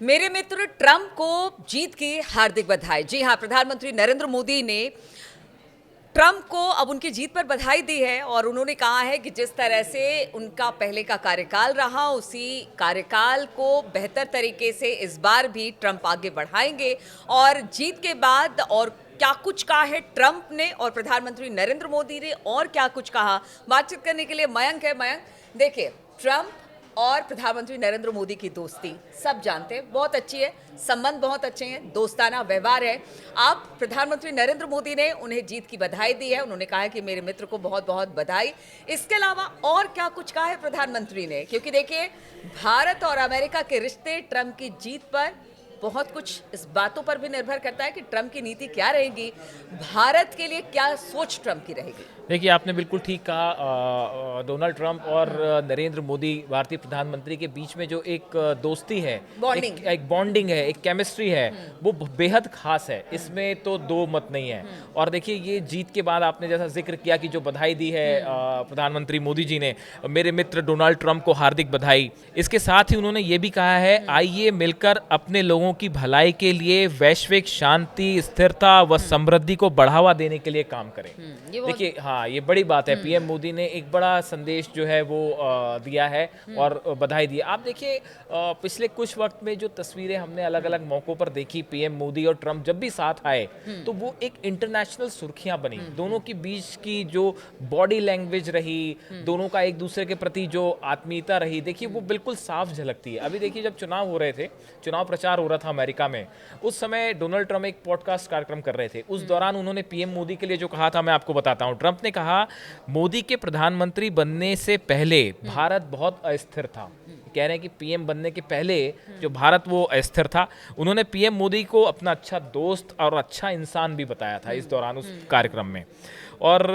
मेरे मित्र ट्रंप को जीत की हार्दिक बधाई। जी हां, प्रधानमंत्री नरेंद्र मोदी ने ट्रंप को अब उनकी जीत पर बधाई दी है और उन्होंने कहा है कि जिस तरह से उनका पहले का कार्यकाल रहा, उसी कार्यकाल को बेहतर तरीके से इस बार भी ट्रंप आगे बढ़ाएंगे। और जीत के बाद और क्या कुछ कहा है ट्रंप ने और प्रधानमंत्री नरेंद्र मोदी ने और क्या कुछ कहा, बातचीत करने के लिए मयंक है। मयंक, देखिए, ट्रंप और प्रधानमंत्री नरेंद्र मोदी की दोस्ती सब जानते हैं, बहुत अच्छी है, संबंध बहुत अच्छे हैं, दोस्ताना व्यवहार है। अब प्रधानमंत्री नरेंद्र मोदी ने उन्हें जीत की बधाई दी है। उन्होंने कहा है कि मेरे मित्र को बहुत बहुत बधाई। इसके अलावा और क्या कुछ कहा है प्रधानमंत्री ने, क्योंकि देखिए, भारत और अमेरिका के रिश्ते ट्रंप की जीत पर बहुत कुछ इस बातों पर भी निर्भर करता है कि ट्रंप की नीति क्या रहेगी, भारत के लिए क्या सोच ट्रंप की रहेगी। देखिए, आपने बिल्कुल ठीक कहा। डोनाल्ड ट्रंप और नरेंद्र मोदी भारतीय प्रधानमंत्री के बीच में जो एक दोस्ती है, बॉन्डिंग, एक बॉन्डिंग है, एक केमिस्ट्री है, वो बेहद खास है। इसमें तो दो मत नहीं है। और देखिए, ये जीत के बाद आपने जैसा जिक्र किया कि जो बधाई दी है प्रधानमंत्री मोदी जी ने, मेरे मित्र डोनाल्ड ट्रंप को हार्दिक बधाई। इसके साथ ही उन्होंने ये भी कहा है, आइए मिलकर अपने लोगों की भलाई के लिए वैश्विक शांति, स्थिरता व समृद्धि को बढ़ावा देने के लिए काम करें। देखिए, हाँ, ये बड़ी बात है। पीएम मोदी ने एक बड़ा संदेश जो है वो दिया है और बधाई दी। आप देखिए, पिछले कुछ वक्त में जो तस्वीरें हमने अलग अलग मौकों पर देखी, पीएम मोदी और ट्रंप जब भी साथ आए तो वो एक इंटरनेशनल सुर्खियां बनी। दोनों के बीच की जो बॉडी लैंग्वेज रही, दोनों का एक दूसरे के प्रति जो आत्मीयता रही, देखिए वो बिल्कुल साफ झलकती है। अभी देखिए, जब चुनाव हो रहे थे, चुनाव प्रचार हो रहा था अमेरिका में, उस समय डोनाल्ड ट्रंप एक पॉडकास्ट कार्यक्रम कर रहे थे। उस दौरान उन्होंने पीएम मोदी के लिए जो कहा था, मैं आपको बताता हूं। ट्रंप ने कहा, मोदी के प्रधानमंत्री बनने से पहले भारत बहुत अस्थिर था। कह रहे हैं कि पीएम बनने के पहले जो भारत वो अस्थिर था। उन्होंने पीएम मोदी को अपना अच्छा दोस्त और अच्छा इंसान भी बताया था इस दौरान उस कार्यक्रम में। और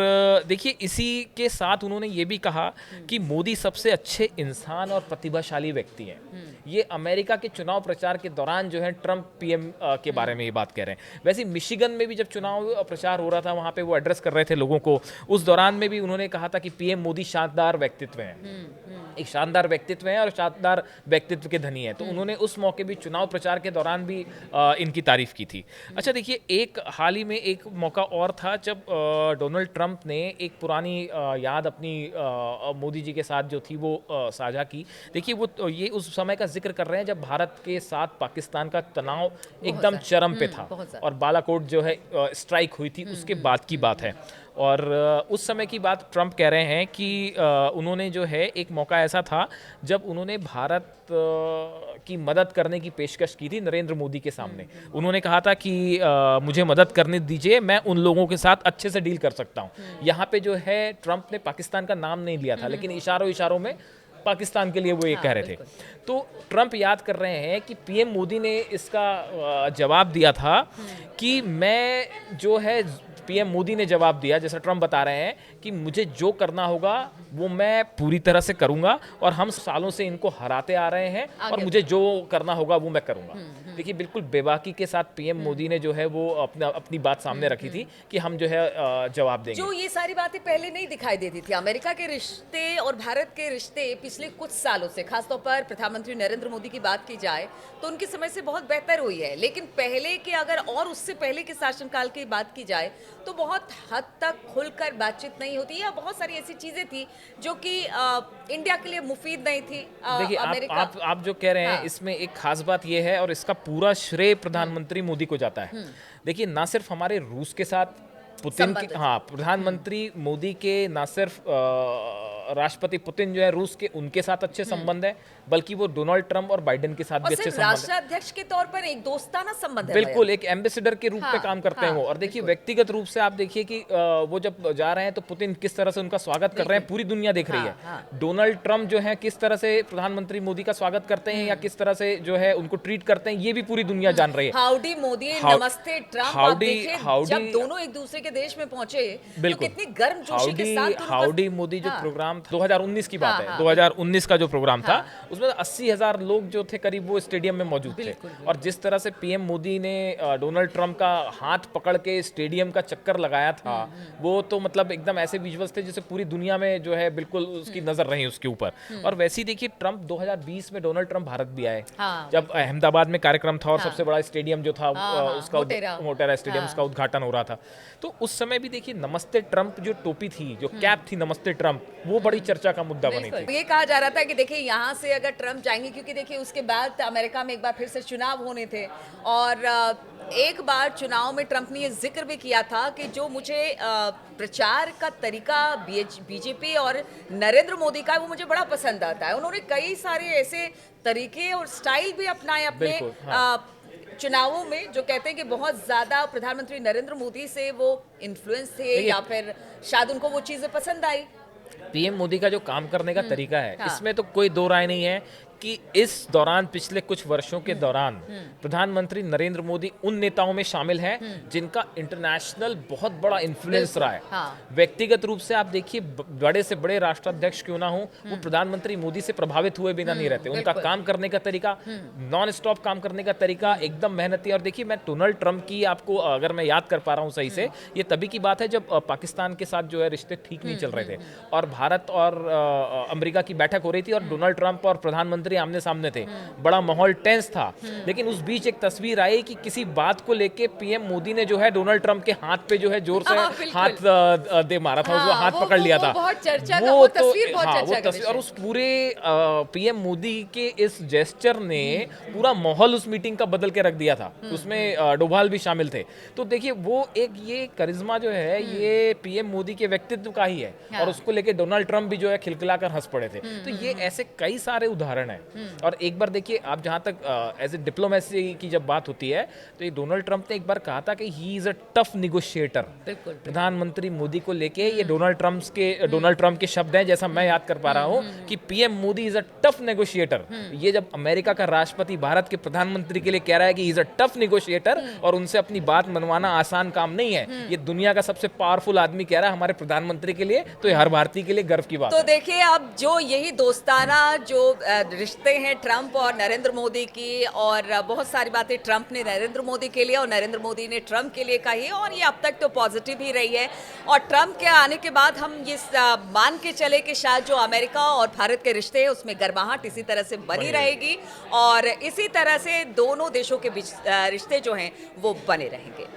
देखिए, इसी के साथ उन्होंने ये भी कहा कि मोदी सबसे अच्छे इंसान और प्रतिभाशाली व्यक्ति हैं। ये अमेरिका के चुनाव प्रचार के दौरान जो है ट्रंप पीएम के बारे में ये बात कह रहे हैं। वैसे मिशिगन में भी जब चुनाव प्रचार हो रहा था, वहाँ पे वो एड्रेस कर रहे थे लोगों को, उस दौरान में भी उन्होंने कहा था कि पीएम मोदी शानदार व्यक्तित्व हैं, एक शानदार व्यक्तित्व हैं और शानदार व्यक्तित्व के धनी हैं। तो उन्होंने उस मौके भी चुनाव प्रचार के दौरान भी इनकी तारीफ की थी। अच्छा, देखिए, एक हाल ही में एक मौका और था जब डोनाल्ड ट्रंप ने एक पुरानी याद अपनी मोदी जी के साथ जो थी वो साझा की। देखिए, वो ये उस समय का जिक्र कर रहे हैं जब भारत के साथ पाकिस्तान का तनाव एकदम चरम पे था और बालाकोट जो है स्ट्राइक हुई थी, उसके बाद की बात है। और उस समय की बात ट्रंप कह रहे हैं कि उन्होंने जो है एक मौका ऐसा था जब उन्होंने भारत की मदद करने की पेशकश की थी नरेंद्र मोदी के सामने। उन्होंने कहा था कि मुझे मदद करने दीजिए, मैं उन लोगों के साथ अच्छे से डील कर सकता हूँ। यहाँ पे जो है ट्रंप ने पाकिस्तान का नाम नहीं लिया था, लेकिन इशारों इशारों में पाकिस्तान के लिए वो ये कह रहे थे। तो ट्रंप याद कर रहे हैं कि पीएम मोदी ने इसका जवाब दिया था कि मैं जो है, पीएम मोदी ने जवाब दिया, जैसा ट्रंप बता रहे हैं, कि मुझे जो करना होगा वो मैं पूरी तरह से करूंगा और हम सालों से इनको हराते आ रहे हैं और मुझे जो करना होगा वो मैं करूंगा। देखिए, बिल्कुल बेबाकी के साथ पीएम मोदी ने जो है वो अपनी बात सामने रखी थी कि हम जो है जवाब देंगे। जो ये सारी बातें पहले नहीं दिखाई देती थी। अमेरिका के रिश्ते और भारत के रिश्ते पिछले कुछ सालों से, खासतौर पर प्रधानमंत्री नरेंद्र मोदी की बात की जाए तो उनके समय से बहुत बेहतर हुई है। लेकिन पहले के, अगर और उससे पहले के शासनकाल की बात की जाए तो बहुत हद तक खुलकर बातचीत नहीं होती है। बहुत सारी ऐसी चीजें थी जो कि इंडिया के लिए मुफीद नहीं थी। देखिए, आप जो कह रहे हैं, इसमें एक खास बात यह है और इसका पूरा श्रेय प्रधानमंत्री मोदी को जाता है। देखिए, ना सिर्फ हमारे रूस के साथ पुतिन की, हाँ, प्रधानमंत्री मोदी के ना सिर्फ राष्ट्रपति पुतिन जो है रूस के, उनके साथ अच्छे संबंध है, बल्कि वो डोनाल्ड ट्रंप और बाइडेन के साथ भी अच्छे संबंध है। राष्ट्राध्यक्ष के तौर पर एक दोस्ताना संबंध है, बिल्कुल एक एम्बेसडर के रूप में काम करते हैं वो। और देखिए, व्यक्तिगत रूप से आप देखिए कि वो जब जा रहे हैं तो पुतिन किस तरह से उनका स्वागत कर रहे हैं, पूरी दुनिया देख रही है। डोनाल्ड ट्रंप जो है किस तरह से प्रधानमंत्री मोदी का स्वागत करते हैं या किस तरह से जो है उनको ट्रीट करते हैं, ये भी पूरी दुनिया जान रही है। हाउडी मोदी, नमस्ते ट्रंप, हाउडी, जब दोनों एक दूसरे के देश में पहुंचे तो कितनी गर्मजोशी के साथ हाउडी मोदी जो प्रोग्राम प्रोग्राम 2019 की बात हाँ, है, हाँ, 2019 का जो प्रोग्राम था उसमें 80,000 लोग जो थे करीब वो स्टेडियम में मौजूद थे। बिल्कुल, और जिस तरह से पीएम मोदी ने डोनाल्ड ट्रंप का हाथ पकड़ के स्टेडियम का चक्कर लगाया था, वो तो मतलब एकदम ऐसे विजुअल्स थे जैसे पूरी दुनिया में जो है बिल्कुल उसकी नजर रही उसके ऊपर। और वैसे ही देखिए ट्रंप 2020 में डोनाल्ड ट्रंप भारत भी आए, हाँ, जब अहमदाबाद में कार्यक्रम था और हाँ। सबसे बड़ा स्टेडियम जो था हाँ, हाँ, उसका मोटेरा स्टेडियम हाँ। उसका उद्घाटन हो रहा था। तो उस समय भी देखिए नमस्ते ट्रंप जो टोपी थी, जो कैप थी नमस्ते ट्रंप, वो बड़ी चर्चा का मुद्दा बनी बिल्कुल। थी। ये कहा जा रहा था कि देखिए यहाँ से अगर ट्रम्प जाएंगे, क्योंकि देखिए उसके बाद अमेरिका में एक बार फिर से चुनाव होने थे, और एक बार चुनाव में ट्रम्प ने ये जिक्र भी किया था कि जो मुझे प्रचार का तरीका बीजेपी और नरेंद्र मोदी का है वो मुझे बड़ा पसंद आता है। उन्होंने कई सारे ऐसे तरीके और स्टाइल भी अपनाए अपने बिल्कुल, हाँ। चुनावों में, जो कहते हैं कि बहुत ज्यादा प्रधानमंत्री नरेंद्र मोदी से वो इन्फ्लुएंस थे देखिए- या फिर शायद उनको वो चीजें पसंद आई। पीएम मोदी का जो काम करने का तरीका है, हाँ। इसमें तो कोई दो राय नहीं है कि इस दौरान पिछले कुछ वर्षों के दौरान प्रधानमंत्री नरेंद्र मोदी उन नेताओं में शामिल हैं जिनका इंटरनेशनल बहुत बड़ा इन्फ्लुएंस रहा है। हाँ। व्यक्तिगत रूप से आप देखिए बड़े से बड़े राष्ट्राध्यक्ष क्यों ना हो, वो प्रधानमंत्री मोदी से प्रभावित हुए बिना नहीं रहते। उनका बिल्कुल। काम करने का तरीका, नॉन स्टॉप काम करने का तरीका एकदम मेहनती। और देखिए मैं डोनाल्ड ट्रंप की आपको अगर मैं याद कर पा रहा हूँ सही से, ये तभी की बात है जब पाकिस्तान के साथ जो है रिश्ते ठीक नहीं चल रहे थे और भारत और अमेरिका की बैठक हो रही थी और डोनाल्ड ट्रंप और प्रधानमंत्री आमने सामने थे। बड़ा माहौल टेंस था, लेकिन उस बीच एक तस्वीर आई कि किसी बात को लेके पीएम मोदी ने जो है डोनाल्ड ट्रंप के हाथ पे जो है जोर से हाँ, बिल्कुल। हाथ दे मारा था, उसको हाथ पकड़ लिया था। बहुत चर्चा का, वो तस्वीर बहुत हाँ, चर्चा वो का तस्वीर और विषय। उस पूरे पीएम मोदी के इस जेस्चर ने पूरा माहौल उस मीटिंग का बदल के रख दिया था। उसमें डोभाल भी शामिल थे। तो देखिए वो एक ये करिश्मा जो है ये पीएम मोदी के व्यक्तित्व का ही है। हाँ। और उसको लेके डोनाल्ड ट्रंप भी जो है खिलखिलाकर हंस पड़े थे। तो ये ऐसे कई सारे उदाहरण हैं। और एक बार देखिए आप जहाँ तक एज ए डिप्लोमेसी की जब बात होती है, तो ये डोनाल्ड ट्रंप ने एक बार कहा था कि he is a tough negotiator. बिल्कुल। प्रधानमंत्री मोदी को लेके ये डोनाल्ड ट्रंप के शब्द हैं, जैसा मैं याद कर पा रहा हूँ कि PM Modi is a tough negotiator. ये जब अमेरिका का राष्ट्रपति भारत के प्रधानमंत्री के लिए कह रहा है कि इज अ टफ नेगोशिएटर और उनसे अपनी बात मनवाना आसान काम नहीं है, ये दुनिया का सबसे पावरफुल आदमी कह रहा है हमारे प्रधानमंत्री के लिए, तो ये हर भारतीय के लिए गर्व की बात तो है। देखिए अब जो यही दोस्ताना जो रिश्ते हैं ट्रंप और नरेंद्र मोदी की, और बहुत सारी बातें ट्रंप ने नरेंद्र मोदी के लिए और नरेंद्र मोदी ने ट्रंप के लिए कही, और ये अब तक तो पॉजिटिव ही रही है। और ट्रंप के आने के बाद हम ये मान के चले कि शायद जो अमेरिका और भारत के रिश्ते हैं उसमें गर्माहट इसी तरह से बनी रहेगी, और इसी तरह से दोनों देशों के बीच रिश्ते जो हैं वो बने रहेंगे।